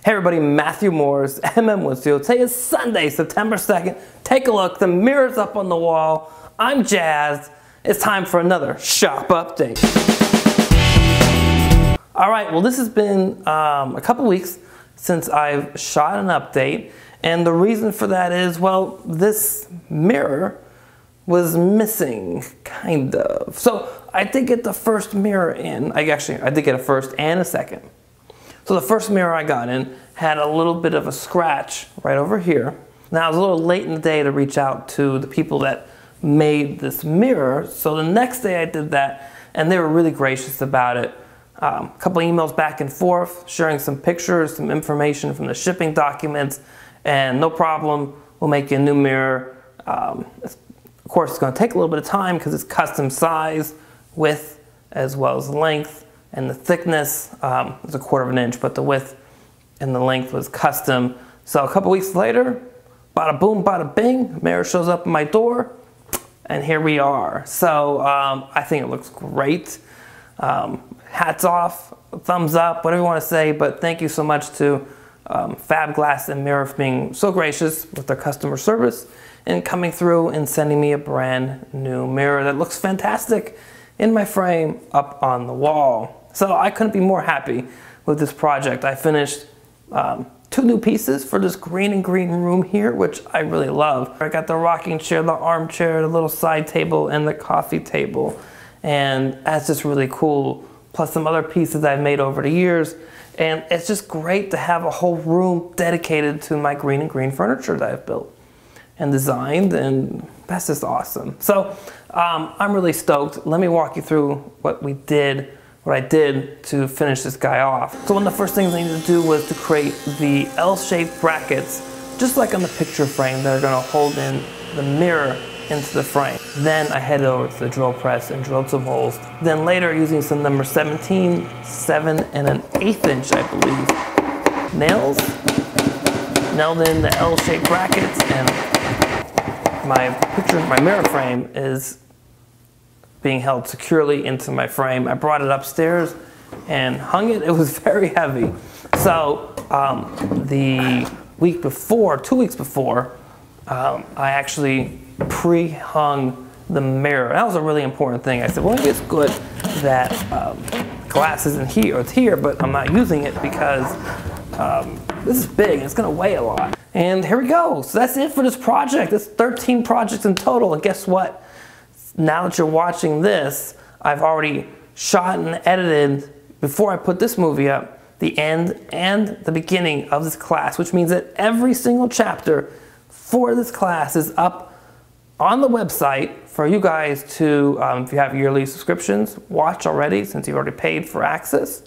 Hey everybody, Matthew Morris, MM Studio. Today is Sunday, September 2nd. Take a look, the mirror's up on the wall. I'm jazzed. It's time for another shop update. All right, well this has been a couple weeks since I've shot an update. And the reason for that is, well, this mirror was missing, kind of. So I did get the first mirror in. I did get a first and a second. So the first mirror I got in had a little bit of a scratch right over here. Now, I was a little late in the day to reach out to the people that made this mirror. So the next day I did that, and they were really gracious about it. A couple emails back and forth, sharing some pictures, some information from the shipping documents, and no problem, we'll make you a new mirror. Of course, it's going to take a little bit of time because it's custom size, width, as well as length. And the thickness is 1/4 of an inch, but the width and the length was custom. So a couple weeks later, bada boom, bada bing, mirror shows up at my door, and here we are. So I think it looks great. Hats off, thumbs up, whatever you want to say, but thank you so much to Fab Glass and Mirror for being so gracious with their customer service and coming through and sending me a brand new mirror that looks fantastic in my frame up on the wall. So I couldn't be more happy with this project. I finished 2 new pieces for this green and green room here, which I really love. I got the rocking chair, the armchair, the little side table, and the coffee table. And that's just really cool. Plus some other pieces I've made over the years. And it's just great to have a whole room dedicated to my green and green furniture that I've built and designed, and that's just awesome. So I'm really stoked. Let me walk you through what I did to finish this guy off. So one of the first things I needed to do was to create the L-shaped brackets, just like on the picture frame, that are gonna hold in the mirror into the frame. Then I headed over to the drill press and drilled some holes. Then later, using some number 17, 7 and 1/8 inch, I believe, nails, nailed in the L-shaped brackets, and my mirror frame is being held securely into my frame. I brought it upstairs and hung it. It was very heavy. So the week before, 2 weeks before, I actually pre-hung the mirror. That was a really important thing. I said, well, maybe it's good that glass isn't here, or it's here, but I'm not using it because this is big and it's gonna weigh a lot. And here we go. So that's it for this project. It's 13 projects in total. And guess what? Now that you're watching this, I've already shot and edited, before I put this movie up, the end and the beginning of this class, which means that every single chapter for this class is up on the website for you guys to, if you have yearly subscriptions, watch already since you've already paid for access,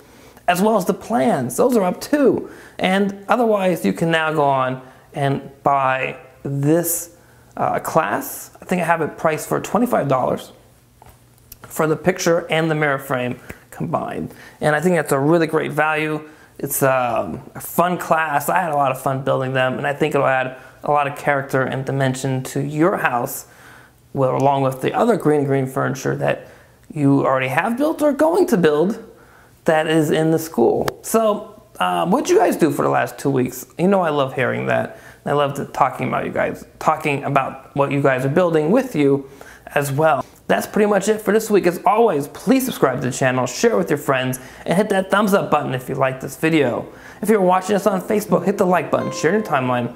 as well as the plans. Those are up too. And otherwise, you can now go on and buy this class. I think I have it priced for $25 for the picture and the mirror frame combined. And I think that's a really great value. It's a fun class. I had a lot of fun building them, and I think it'll add a lot of character and dimension to your house, well, along with the other green furniture that you already have built or going to build that is in the school. So what'd you guys do for the last 2 weeks? You know I love hearing that. I love talking about what you guys are building with you as well. That's pretty much it for this week. As always, please subscribe to the channel, share with your friends, and hit that thumbs up button if you like this video. If you're watching us on Facebook, hit the like button, share your timeline,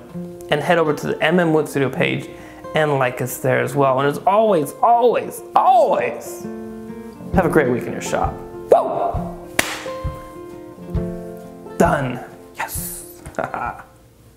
and head over to the MM Wood Studio page and like us there as well. And as always, always, always, have a great week in your shop. Woo! Done. Yes.